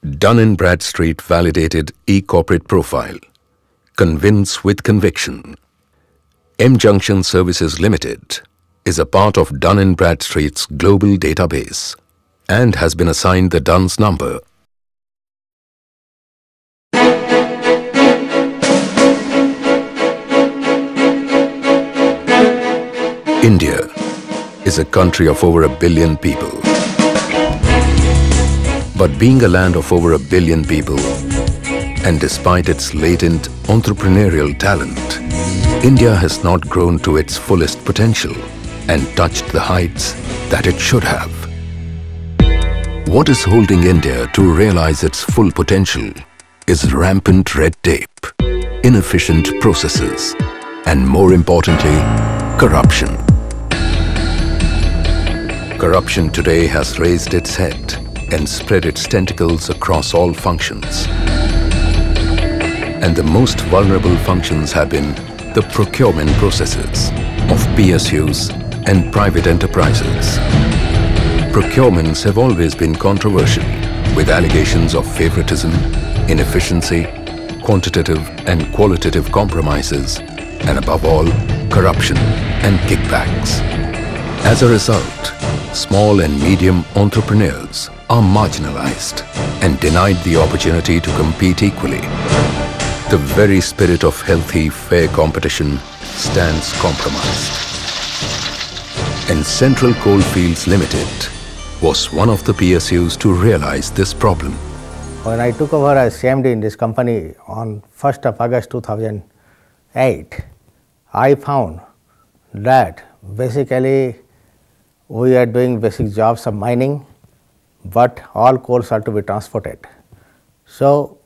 Dun & Bradstreet validated e-corporate profile. Convince with conviction. mjunction Services Limited is a part of Dun & Bradstreet's global database and has been assigned the DUNS number. India is a country of over 1 billion people. But being a land of over 1 billion people, and despite its latent entrepreneurial talent, India has not grown to its fullest potential and touched the heights that it should have. What is holding India to realize its full potential is rampant red tape, inefficient processes, and more importantly, corruption. Corruption today has raised its head and spread its tentacles across all functions. And the most vulnerable functions have been the procurement processes of PSUs and private enterprises. Procurements have always been controversial, with allegations of favoritism, inefficiency, quantitative and qualitative compromises, and above all, corruption and kickbacks. As a result, small and medium entrepreneurs are marginalized and denied the opportunity to compete equally. The very spirit of healthy, fair competition stands compromised. And Central Coalfields Limited was one of the PSUs to realize this problem. When I took over as CMD in this company on 1st of August 2008, I found that basically we are doing basic jobs of mining, but all coals are to be transported. So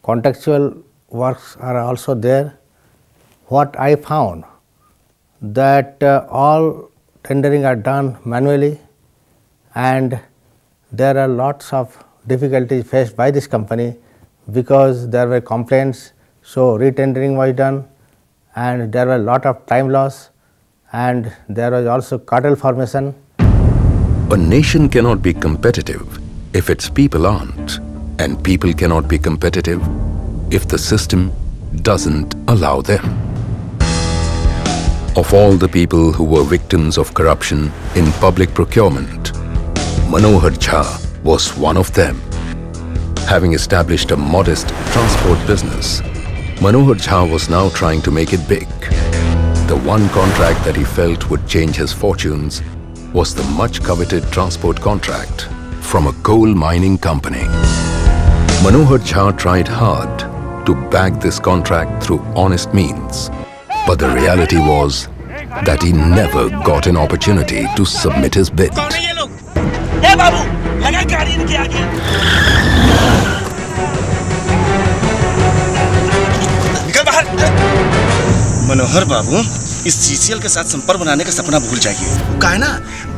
contextual works are also there. What I found that all tendering are done manually, and there are lots of difficulties faced by this company because there were complaints, so retendering was done, and there were a lot of time loss, and there was also cartel formation. A nation cannot be competitive if its people aren't, and people cannot be competitive if the system doesn't allow them. Of all the people who were victims of corruption in public procurement, Manohar Jha was one of them. Having established a modest transport business, Manohar Jha was now trying to make it big. The one contract that he felt would change his fortunes was the much coveted transport contract from a coal mining company. Manohar Jha tried hard to bag this contract through honest means, but the reality was that he never got an opportunity to submit his bid. मनोहर बाबू, इस CCL के साथ संपर्क बनाने का सपना भूल जाइए। कहा है ना,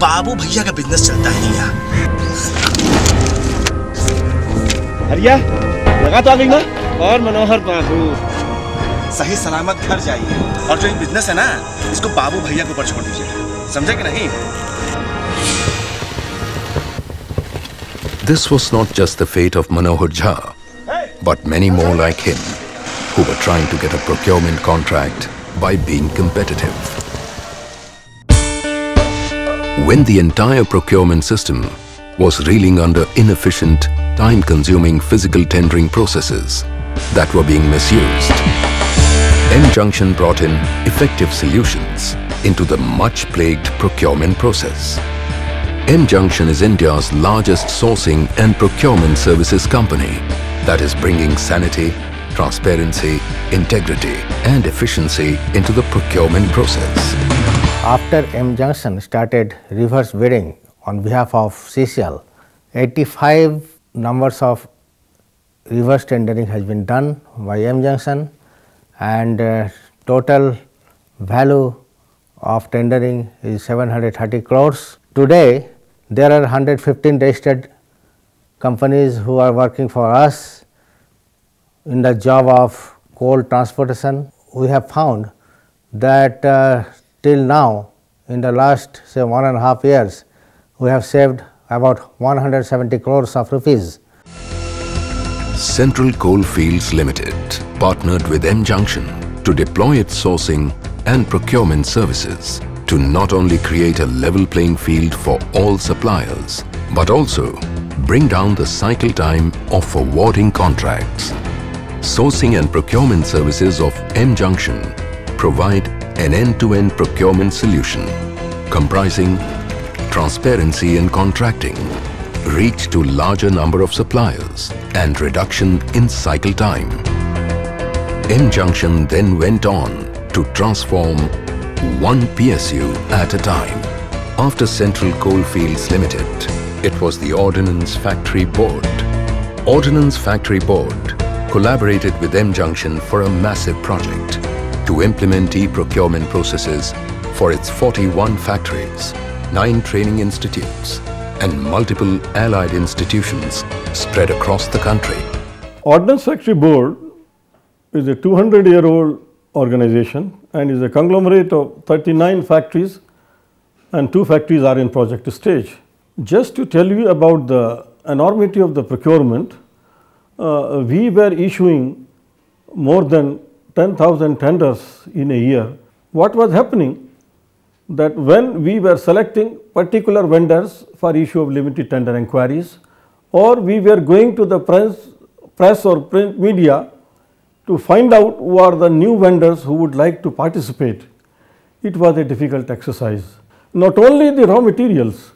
बाबू भैया का बिजनेस चलता है नहीं यहाँ। हरिया, लगा तो आ गई ना? और मनोहर बाबू, सही सलामत घर जाइए, और जो ये बिजनेस है ना, इसको बाबू भैया के ऊपर छोड़ दीजिए, समझे कि नहीं? This was not just the fate of Manohar Jha, but many more like him, who were trying to get a procurement contract by being competitive. When the entire procurement system was reeling under inefficient, time-consuming physical tendering processes that were being misused, mjunction brought in effective solutions into the much-plagued procurement process. mjunction is India's largest sourcing and procurement services company that is bringing sanity, transparency, integrity and efficiency into the procurement process. After mjunction started reverse bidding on behalf of CCL, 85 numbers of reverse tendering has been done by mjunction, and total value of tendering is 730 crores. Today, there are 115 registered companies who are working for us in the job of coal transportation. We have found that till now, in the last say 1.5 years, we have saved about 170 crores of rupees. Central Coalfields Limited partnered with M-Junction to deploy its sourcing and procurement services to not only create a level playing field for all suppliers, but also bring down the cycle time of awarding contracts. Sourcing and procurement services of M-Junction provide an end-to-end procurement solution comprising transparency in contracting, reach to larger number of suppliers, and reduction in cycle time. M-Junction then went on to transform one PSU at a time. After Central Coalfields Limited, it was the Ordnance Factory Board. Ordnance Factory Board collaborated with M-Junction for a massive project to implement e-procurement processes for its 41 factories, 9 training institutes, and multiple allied institutions spread across the country. Ordnance Factory Board is a 200-year-old organization and is a conglomerate of 39 factories, and 2 factories are in project stage. Just to tell you about the enormity of the procurement, we were issuing more than 10,000 tenders in a year. What was happening? That when we were selecting particular vendors for issue of limited tender inquiries, or we were going to the press or print media to find out who are the new vendors who would like to participate, it was a difficult exercise. Not only the raw materials,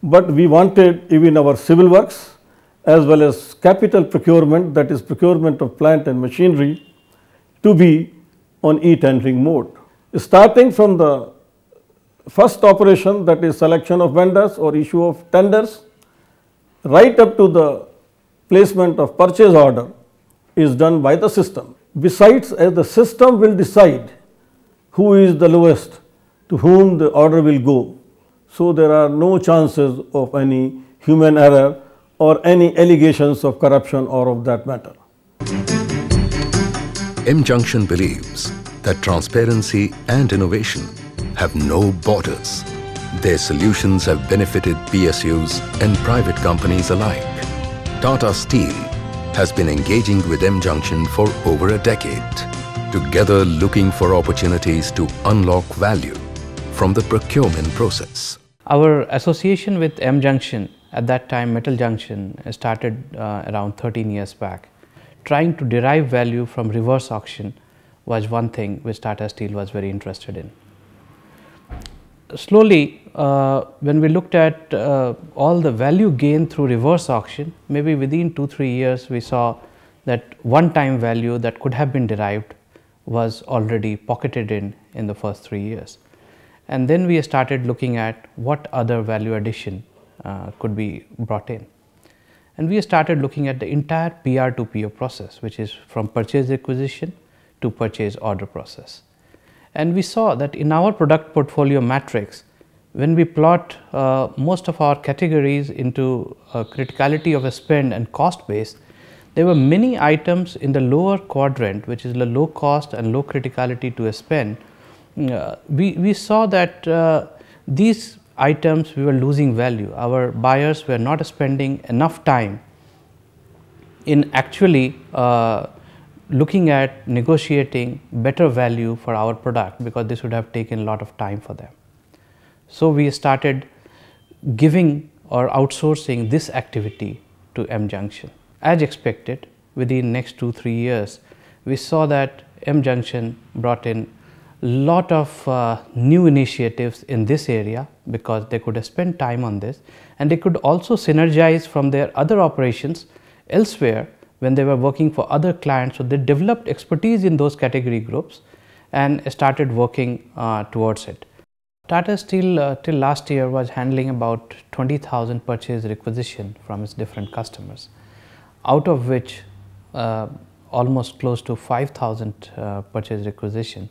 but we wanted even our civil works as well as capital procurement, that is procurement of plant and machinery, to be on e-tendering mode. Starting from the first operation, that is selection of vendors or issue of tenders, right up to the placement of purchase order is done by the system. Besides, as the system will decide who is the lowest, to whom the order will go, so there are no chances of any human error or any allegations of corruption or of that matter. M-Junction believes that transparency and innovation have no borders. Their solutions have benefited PSUs and private companies alike. Tata Steel has been engaging with M-Junction for over a decade, together looking for opportunities to unlock value from the procurement process. Our association with M-Junction, at that time Metal Junction, started around 13 years back. Trying to derive value from reverse auction was one thing which Tata Steel was very interested in. Slowly, when we looked at all the value gained through reverse auction, maybe within 2-3 years we saw that one-time value that could have been derived was already pocketed in the first 3 years. And then we started looking at what other value addition could be brought in. And we started looking at the entire PR to PO process, which is from purchase requisition to purchase order process. And we saw that in our product portfolio matrix, when we plot most of our categories into criticality of a spend and cost base, there were many items in the lower quadrant, which is the low cost and low criticality to a spend. We saw that these items we were losing value. Our buyers were not spending enough time in actually looking at negotiating better value for our product, because this would have taken a lot of time for them. So we started giving or outsourcing this activity to M-Junction. As expected, within next 2-3 years, we saw that M-Junction brought in lot of new initiatives in this area, because they could spend time on this, and they could also synergize from their other operations elsewhere when they were working for other clients. So they developed expertise in those category groups and started working towards it. Tata Steel till last year was handling about 20,000 purchase requisition from its different customers, out of which almost close to 5,000 purchase requisition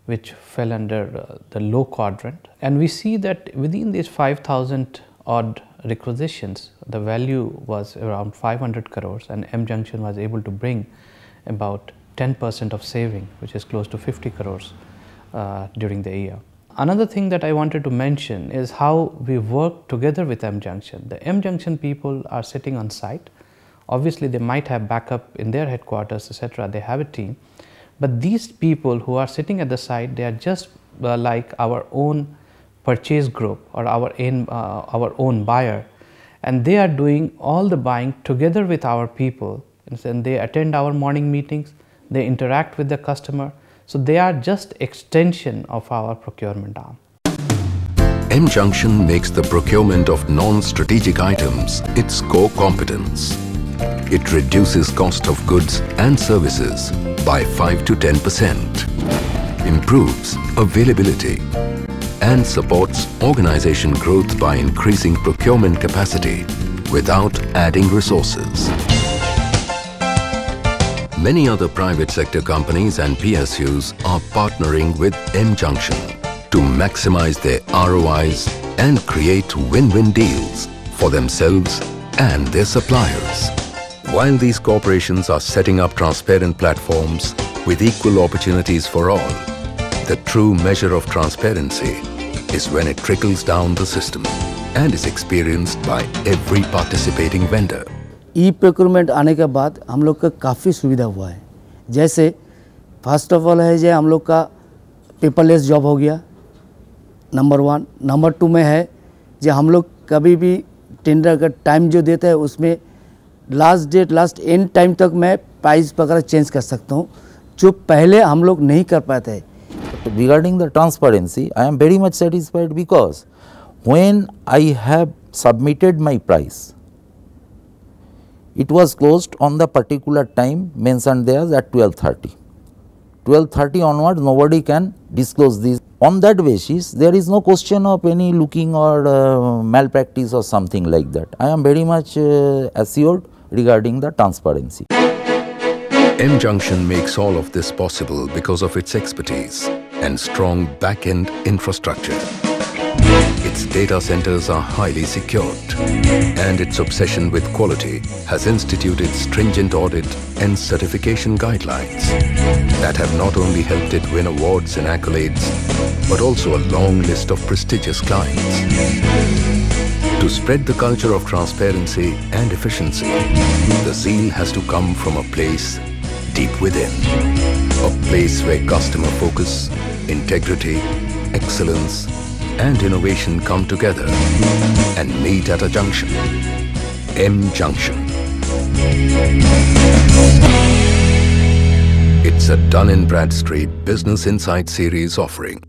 which fell under the low quadrant. And we see that within these 5,000 odd requisitions, the value was around 500 crores, and M-Junction was able to bring about 10% of saving, which is close to 50 crores during the year. Another thing that I wanted to mention is how we work together with M-Junction. The M-Junction people are sitting on site Obviously, they might have backup in their headquarters, etc. They have a team. But these people who are sitting at the site, they are just like our own purchase group or our own buyer, and they are doing all the buying together with our people, and they attend our morning meetings, they interact with the customer. So they are just extension of our procurement arm. M-Junction makes the procurement of non-strategic items its core competence. It reduces cost of goods and services by 5 to 10%, improves availability, and supports organization growth by increasing procurement capacity without adding resources. Many other private sector companies and PSUs are partnering with M-Junction to maximize their ROIs and create win-win deals for themselves and their suppliers. While these corporations are setting up transparent platforms with equal opportunities for all, the true measure of transparency is when it trickles down the system and is experienced by every participating vendor. E-procurement आने के बाद हम लोग का काफ़ी सुविधा हुआ है। जैसे फर्स्ट ऑफ ऑल है जो हम लोग का पेपरलेस जॉब हो गया, नंबर 1। नंबर 2 में है जो हम लोग कभी भी टेंडर का टाइम जो देता है उसमें last date last end time तक मैं प्राइस वगैरह चेंज कर सकता हूँ, जो पहले हम लोग नहीं कर पाते। Regarding the transparency, I am very much satisfied because when I have submitted my price, it was closed on the particular time mentioned there at 12:30. 12:30 onward, nobody can disclose this. On that basis, there is no question of any looking or malpractice or something like that. I am very much assured regarding the transparency. M-Junction makes all of this possible because of its expertise and strong back-end infrastructure. Its data centers are highly secured, and its obsession with quality has instituted stringent audit and certification guidelines that have not only helped it win awards and accolades, but also a long list of prestigious clients. To spread the culture of transparency and efficiency, the SAIL has to come from a place deep within, a place where customer focus, integrity, excellence, and innovation come together and meet at a junction, M-Junction. It's a Dun & Bradstreet Business Insight Series offering.